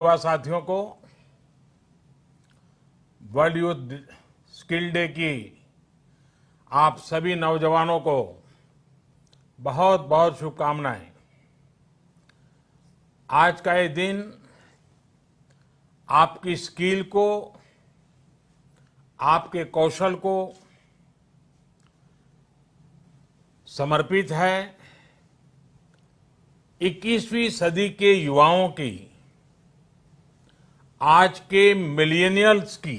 युवा साथियों को वर्ल्ड यूथ स्किल डे की आप सभी नौजवानों को बहुत बहुत शुभकामनाएं। आज का ये दिन आपकी स्किल को, आपके कौशल को समर्पित है। 21वीं सदी के युवाओं की, आज के मिलेनियल्स की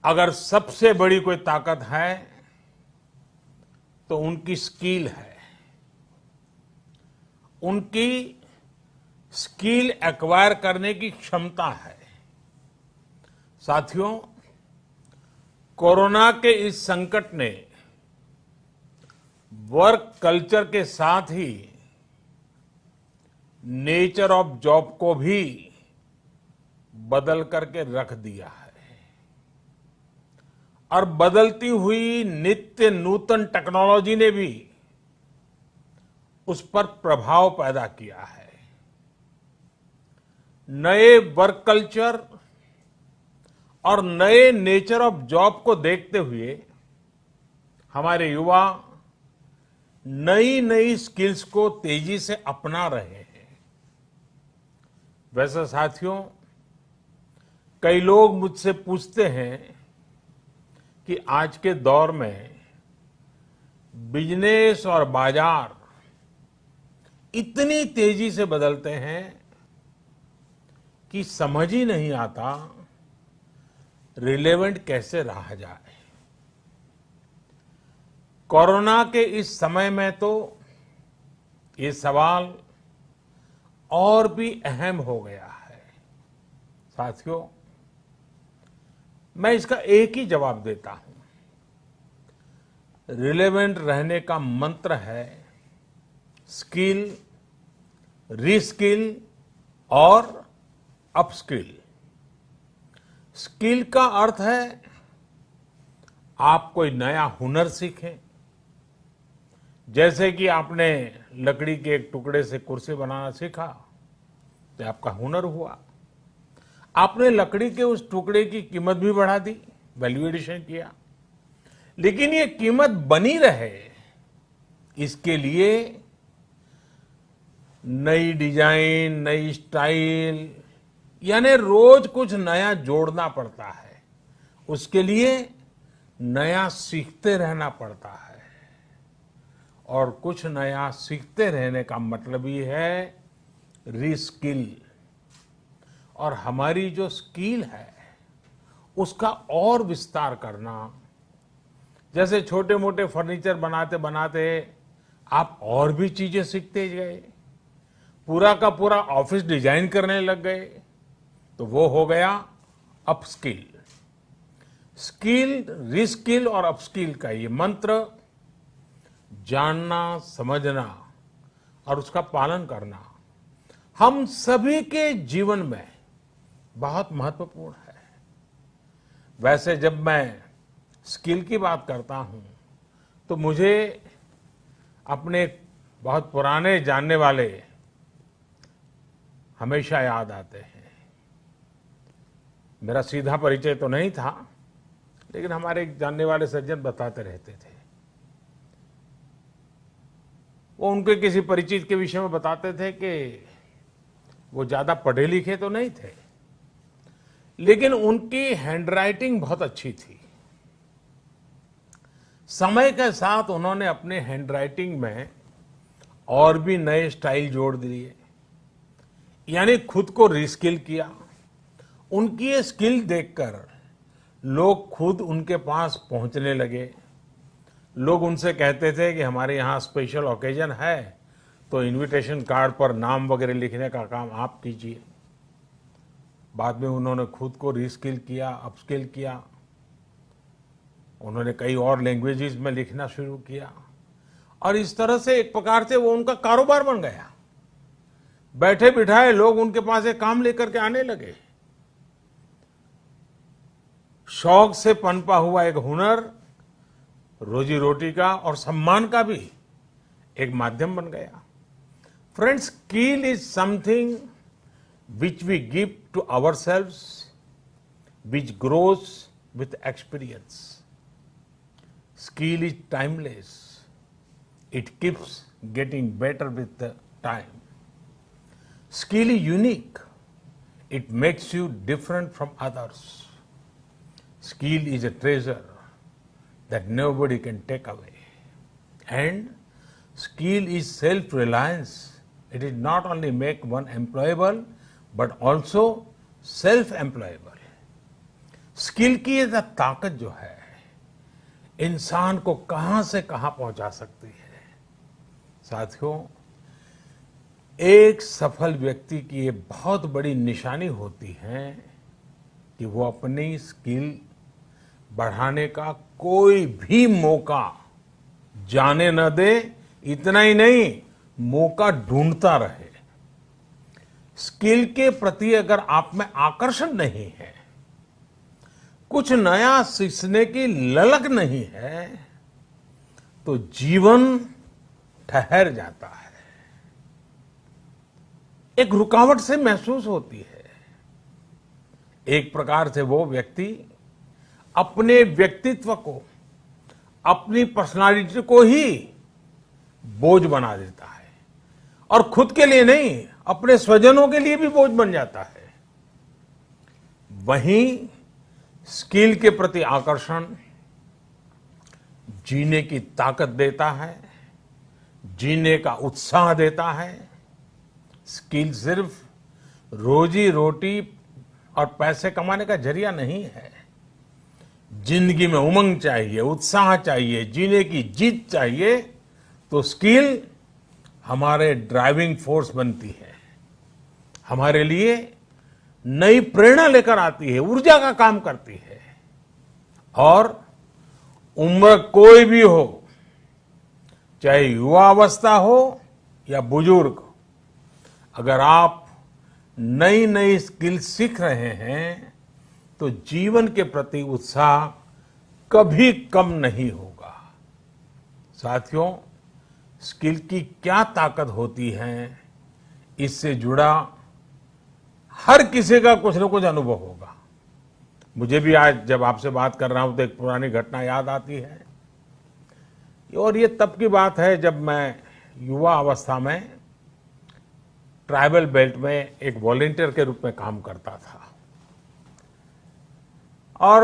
अगर सबसे बड़ी कोई ताकत है तो उनकी स्किल है। उनकी स्किल एक्वायर करने की क्षमता है। साथियों, कोरोना के इस संकट ने वर्क कल्चर के साथ ही नेचर ऑफ जॉब को भी बदल करके रख दिया है और बदलती हुई नित्य नूतन टेक्नोलॉजी ने भी उस पर प्रभाव पैदा किया है। नए वर्क कल्चर और नए नेचर ऑफ जॉब को देखते हुए हमारे युवा नई नई स्किल्स को तेजी से अपना रहे हैं। वैसे साथियों, कई लोग मुझसे पूछते हैं कि आज के दौर में बिजनेस और बाजार इतनी तेजी से बदलते हैं कि समझ ही नहीं आता रिलेवेंट कैसे रहा जाए। कोरोना के इस समय में तो ये सवाल और भी अहम हो गया है। साथियों, मैं इसका एक ही जवाब देता हूं। रिलेवेंट रहने का मंत्र है स्किल, रीस्किल और अपस्किल। स्किल का अर्थ है आप कोई नया हुनर सीखें। जैसे कि आपने लकड़ी के एक टुकड़े से कुर्सी बनाना सीखा तो आपका हुनर हुआ। आपने लकड़ी के उस टुकड़े की कीमत भी बढ़ा दी, वैल्यू एडिशन किया। लेकिन ये कीमत बनी रहे, इसके लिए नई डिजाइन, नई स्टाइल, यानी रोज कुछ नया जोड़ना पड़ता है। उसके लिए नया सीखते रहना पड़ता है। और कुछ नया सीखते रहने का मतलब ही है रीस्किल। और हमारी जो स्किल है उसका और विस्तार करना। जैसे छोटे मोटे फर्नीचर बनाते बनाते आप और भी चीजें सीखते गए, पूरा का पूरा ऑफिस डिजाइन करने लग गए, तो वो हो गया अपस्किल। स्किल, रीस्किल और अपस्किल का ये मंत्र जानना, समझना और उसका पालन करना हम सभी के जीवन में बहुत महत्वपूर्ण है। वैसे जब मैं स्किल की बात करता हूं तो मुझे अपने बहुत पुराने जानने वाले हमेशा याद आते हैं। मेरा सीधा परिचय तो नहीं था, लेकिन हमारे एक जानने वाले सज्जन बताते रहते थे। वो उनके किसी परिचित के विषय में बताते थे कि वो ज्यादा पढ़े लिखे तो नहीं थे, लेकिन उनकी हैंडराइटिंग बहुत अच्छी थी। समय के साथ उन्होंने अपने हैंडराइटिंग में और भी नए स्टाइल जोड़ दिए, यानी खुद को रीस्किल किया। उनकी ये स्किल देखकर लोग खुद उनके पास पहुंचने लगे। लोग उनसे कहते थे कि हमारे यहाँ स्पेशल ओकेजन है तो इनविटेशन कार्ड पर नाम वगैरह लिखने का काम आप कीजिए। बाद में उन्होंने खुद को रीस्किल किया, अपस्किल किया। उन्होंने कई और लैंग्वेजेस में लिखना शुरू किया और इस तरह से एक प्रकार से वो उनका कारोबार बन गया। बैठे बिठाए लोग उनके पास एक काम लेकर के आने लगे। शौक से पनपा हुआ एक हुनर रोजी रोटी का और सम्मान का भी एक माध्यम बन गया। Friends, skill is something which we give to ourselves, which grows with experience. Skill is timeless. It keeps getting better with the time. Skill is unique. It makes you different from others. Skill is a treasure that nobody can take away. And skill is self-reliance. It is not only make one employable, but also self-employable. Skill की ये ताकत जो है इंसान को कहां से कहां पहुंचा सकती है। साथियों, एक सफल व्यक्ति की ये बहुत बड़ी निशानी होती है कि वो अपनी स्किल बढ़ाने का कोई भी मौका जाने न दे। इतना ही नहीं, मौका ढूंढता रहे। स्किल के प्रति अगर आप में आकर्षण नहीं है, कुछ नया सीखने की ललक नहीं है, तो जीवन ठहर जाता है, एक रुकावट से महसूस होती है। एक प्रकार से वो व्यक्ति अपने व्यक्तित्व को, अपनी पर्सनालिटी को ही बोझ बना देता है और खुद के लिए नहीं, अपने स्वजनों के लिए भी बोझ बन जाता है। वहीं स्किल के प्रति आकर्षण जीने की ताकत देता है, जीने का उत्साह देता है। स्किल सिर्फ रोजी रोटी और पैसे कमाने का जरिया नहीं है। जिंदगी में उमंग चाहिए, उत्साह चाहिए, जीने की जीत चाहिए, तो स्किल हमारे ड्राइविंग फोर्स बनती है, हमारे लिए नई प्रेरणा लेकर आती है, ऊर्जा का काम करती है। और उम्र कोई भी हो, चाहे युवा अवस्था हो या बुजुर्ग, अगर आप नई नई स्किल सीख रहे हैं तो जीवन के प्रति उत्साह कभी कम नहीं होगा। साथियों, स्किल की क्या ताकत होती है, इससे जुड़ा हर किसी का कुछ न कुछ अनुभव होगा। मुझे भी आज जब आपसे बात कर रहा हूं तो एक पुरानी घटना याद आती है। और ये तब की बात है जब मैं युवा अवस्था में ट्राइबल बेल्ट में एक वॉलंटियर के रूप में काम करता था और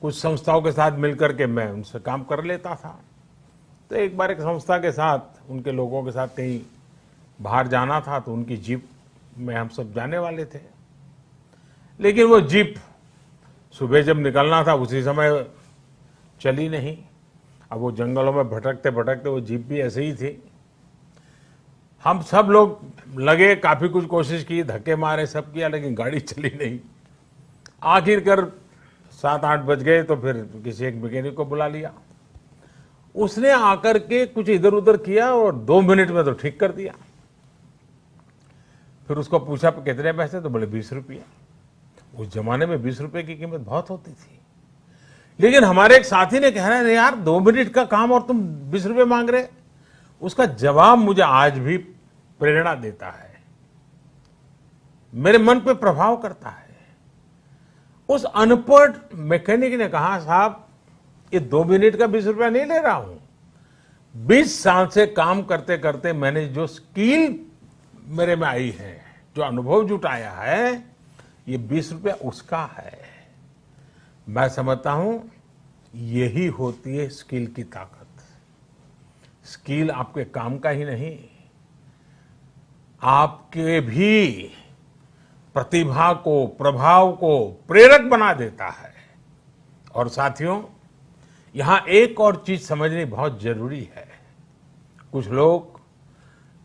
कुछ संस्थाओं के साथ मिलकर के मैं उनसे काम कर लेता था। तो एक बार एक संस्था के साथ, उनके लोगों के साथ कहीं बाहर जाना था, तो उनकी जीप में हम सब जाने वाले थे। लेकिन वो जीप सुबह जब निकलना था उसी समय चली नहीं। अब वो जंगलों में भटकते भटकते वो जीप भी ऐसे ही थी। हम सब लोग लगे, काफी कुछ कोशिश की, धक्के मारे, सब किया, लेकिन गाड़ी चली नहीं। आखिरकार 7-8 बज गए तो फिर किसी एक मैकेनिक को बुला लिया। उसने आकर के कुछ इधर उधर किया और 2 मिनट में तो ठीक कर दिया। फिर उसको पूछा कितने पैसे, तो बोले 20 रुपये। उस जमाने में 20 रुपये की कीमत बहुत होती थी। लेकिन हमारे एक साथी ने कह रहा है, यार 2 मिनट का काम और तुम 20 रुपये मांग रहे। उसका जवाब मुझे आज भी प्रेरणा देता है, मेरे मन पे प्रभाव करता है। उस अनपढ़ मैकेनिक ने कहा, साहब ये 2 मिनट का 20 रुपया नहीं ले रहा हूं, 20 साल से काम करते करते मैंने जो स्किल मेरे में आई है, जो अनुभव जुटाया है, ये 20 रुपया उसका है। मैं समझता हूं यही होती है स्किल की ताकत। स्किल आपके काम का ही नहीं, आपके भी प्रतिभा को, प्रभाव को प्रेरक बना देता है। और साथियों, यहां एक और चीज समझनी बहुत जरूरी है। कुछ लोग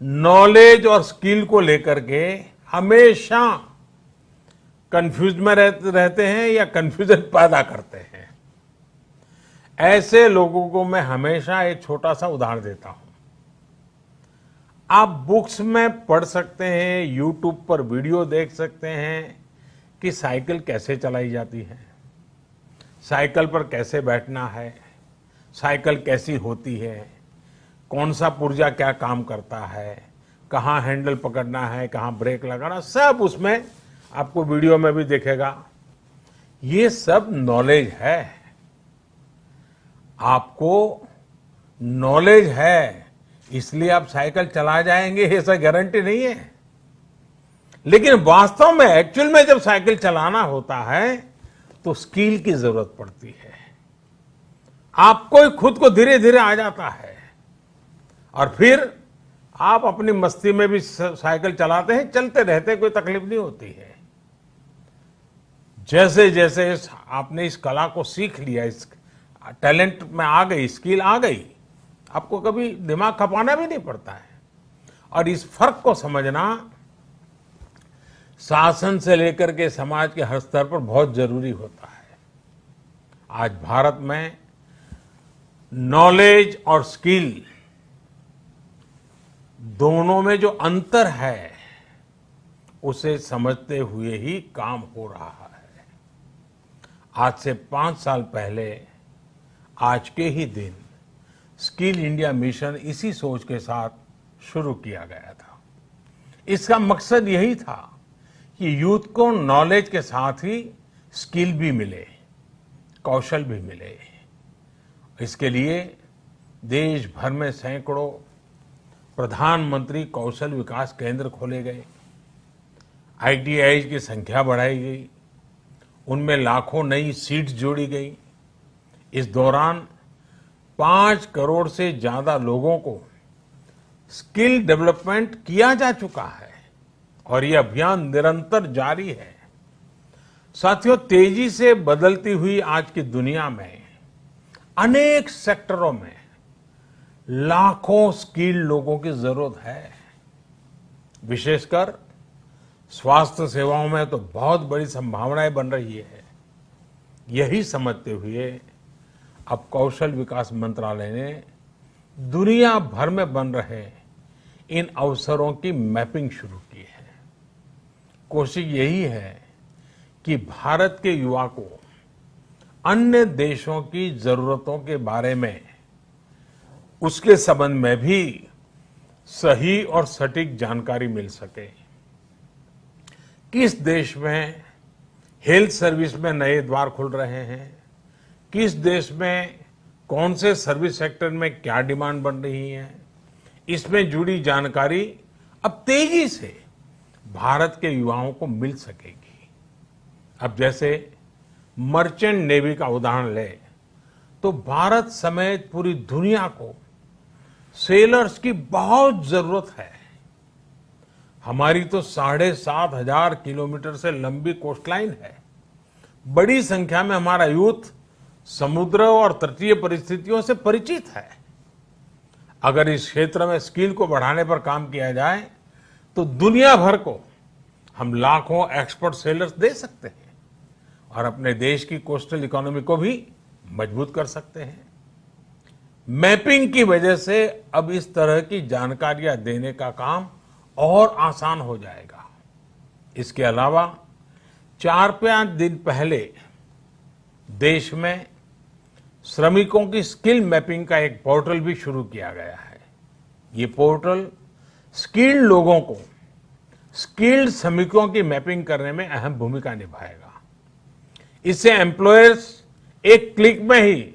नॉलेज और स्किल को लेकर के हमेशा कंफ्यूज में रहते हैं या कंफ्यूजन पैदा करते हैं। ऐसे लोगों को मैं हमेशा एक छोटा सा उदाहरण देता हूं। आप बुक्स में पढ़ सकते हैं, यूट्यूब पर वीडियो देख सकते हैं कि साइकिल कैसे चलाई जाती है, साइकिल पर कैसे बैठना है, साइकिल कैसी होती है। कौन सा पुर्जा क्या काम करता है, कहाँ हैंडल पकड़ना है, कहाँ ब्रेक लगाना, सब उसमें आपको वीडियो में भी दिखेगा। ये सब नॉलेज है। आपको नॉलेज है इसलिए आप साइकिल चला जाएंगे, ऐसा गारंटी नहीं है। लेकिन वास्तव में एक्चुअल में जब साइकिल चलाना होता है तो स्किल की जरूरत पड़ती है। आपको ही खुद को धीरे धीरे आ जाता है और फिर आप अपनी मस्ती में भी साइकिल चलाते हैं, चलते रहते हैं, कोई तकलीफ नहीं होती है। जैसे जैसे आपने इस कला को सीख लिया, इस टैलेंट में आ गई, स्किल आ गई, आपको कभी दिमाग खपाना भी नहीं पड़ता है। और इस फर्क को समझना शासन से लेकर के समाज के हर स्तर पर बहुत जरूरी होता है। आज भारत में नॉलेज और स्किल दोनों में जो अंतर है उसे समझते हुए ही काम हो रहा है। आज से 5 साल पहले आज के ही दिन स्किल इंडिया मिशन इसी सोच के साथ शुरू किया गया था। इसका मकसद यही था कि यूथ को नॉलेज के साथ ही स्किल भी मिले, कौशल भी मिले। इसके लिए देश भर में सैकड़ों प्रधानमंत्री कौशल विकास केंद्र खोले गए, ITI की संख्या बढ़ाई गई, उनमें लाखों नई सीट्स जोड़ी गई। इस दौरान 5 करोड़ से ज्यादा लोगों को स्किल डेवलपमेंट किया जा चुका है और ये अभियान निरंतर जारी है। साथियों, तेजी से बदलती हुई आज की दुनिया में अनेक सेक्टरों में लाखों स्किल लोगों की जरूरत है। विशेषकर स्वास्थ्य सेवाओं में तो बहुत बड़ी संभावनाएं बन रही है। यही समझते हुए अब कौशल विकास मंत्रालय ने दुनिया भर में बन रहे इन अवसरों की मैपिंग शुरू की है। कोशिश यही है कि भारत के युवा को अन्य देशों की जरूरतों के बारे में, उसके संबंध में भी सही और सटीक जानकारी मिल सके। किस देश में हेल्थ सर्विस में नए द्वार खुल रहे हैं, किस देश में कौन से सर्विस सेक्टर में क्या डिमांड बन रही है, इसमें जुड़ी जानकारी अब तेजी से भारत के युवाओं को मिल सकेगी। अब जैसे मर्चेंट नेवी का उदाहरण ले तो भारत समेत पूरी दुनिया को सेलर्स की बहुत जरूरत है। हमारी तो 7,500 किलोमीटर से लंबी कोस्टलाइन है। बड़ी संख्या में हमारा यूथ समुद्र और तटीय परिस्थितियों से परिचित है। अगर इस क्षेत्र में स्किल को बढ़ाने पर काम किया जाए तो दुनिया भर को हम लाखों एक्सपर्ट सेलर्स दे सकते हैं और अपने देश की कोस्टल इकोनॉमी को भी मजबूत कर सकते हैं। मैपिंग की वजह से अब इस तरह की जानकारियां देने का काम और आसान हो जाएगा। इसके अलावा 4-5 दिन पहले देश में श्रमिकों की स्किल मैपिंग का एक पोर्टल भी शुरू किया गया है। ये पोर्टल स्किल्ड लोगों को स्किल्ड श्रमिकों की मैपिंग करने में अहम भूमिका निभाएगा। इससे एम्प्लॉयर्स एक क्लिक में ही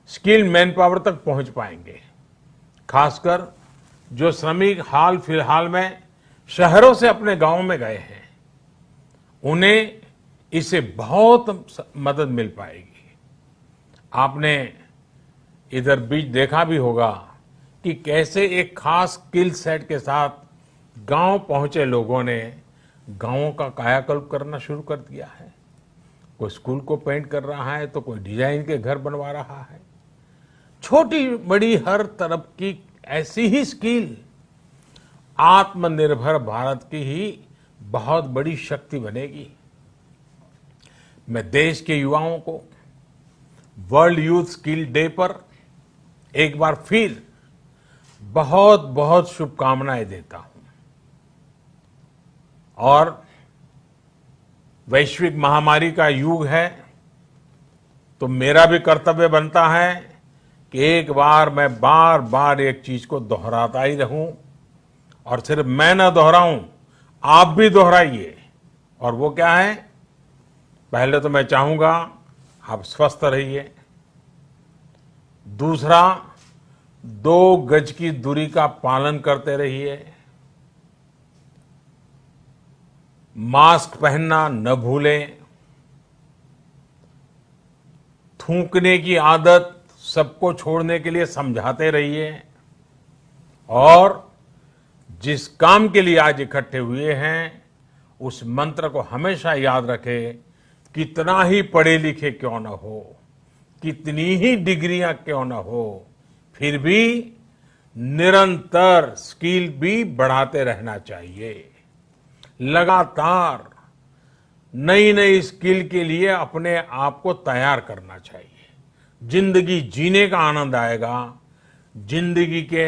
स्किल्ड मैन पावर तक पहुंच पाएंगे। खासकर जो श्रमिक हाल फिलहाल में शहरों से अपने गांव में गए हैं, उन्हें इससे बहुत मदद मिल पाएगी। आपने इधर बीच देखा भी होगा कि कैसे एक खास स्किल सेट के साथ गांव पहुंचे लोगों ने गांवों का कायाकल्प करना शुरू कर दिया है। कोई स्कूल को पेंट कर रहा है तो कोई डिजाइन के घर बनवा रहा है। छोटी बड़ी हर तरफ की ऐसी ही स्किल आत्मनिर्भर भारत की ही बहुत बड़ी शक्ति बनेगी। मैं देश के युवाओं को वर्ल्ड यूथ स्किल डे पर एक बार फिर बहुत बहुत शुभकामनाएं देता हूं और वैश्विक महामारी का युग है तो मेरा भी कर्तव्य बनता है कि एक बार मैं बार बार एक चीज को दोहराता ही रहूं, और सिर्फ मैं ना दोहराऊं, आप भी दोहराइए। और वो क्या है? पहले तो मैं चाहूंगा आप स्वस्थ रहिए। दूसरा, 2 गज की दूरी का पालन करते रहिए। मास्क पहनना न भूलें। थूकने की आदत सबको छोड़ने के लिए समझाते रहिए। और जिस काम के लिए आज इकट्ठे हुए हैं, उस मंत्र को हमेशा याद रखें। कितना ही पढ़े लिखे क्यों न हो, कितनी ही डिग्रियां क्यों न हो, फिर भी निरंतर स्किल भी बढ़ाते रहना चाहिए। लगातार नई नई स्किल के लिए अपने आप को तैयार करना चाहिए। जिंदगी जीने का आनंद आएगा, जिंदगी के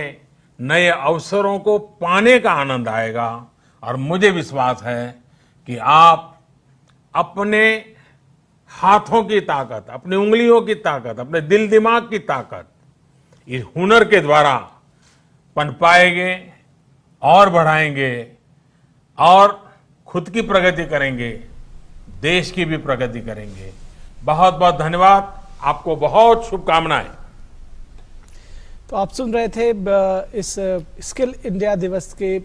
नए अवसरों को पाने का आनंद आएगा। और मुझे विश्वास है कि आप अपने हाथों की ताकत, अपनी उंगलियों की ताकत, अपने दिल दिमाग की ताकत इस हुनर के द्वारा पनपाएंगे और बढ़ाएंगे, और खुद की प्रगति करेंगे, देश की भी प्रगति करेंगे। बहुत बहुत धन्यवाद, आपको बहुत शुभकामनाएं। तो आप सुन रहे थे इस स्किल इंडिया दिवस के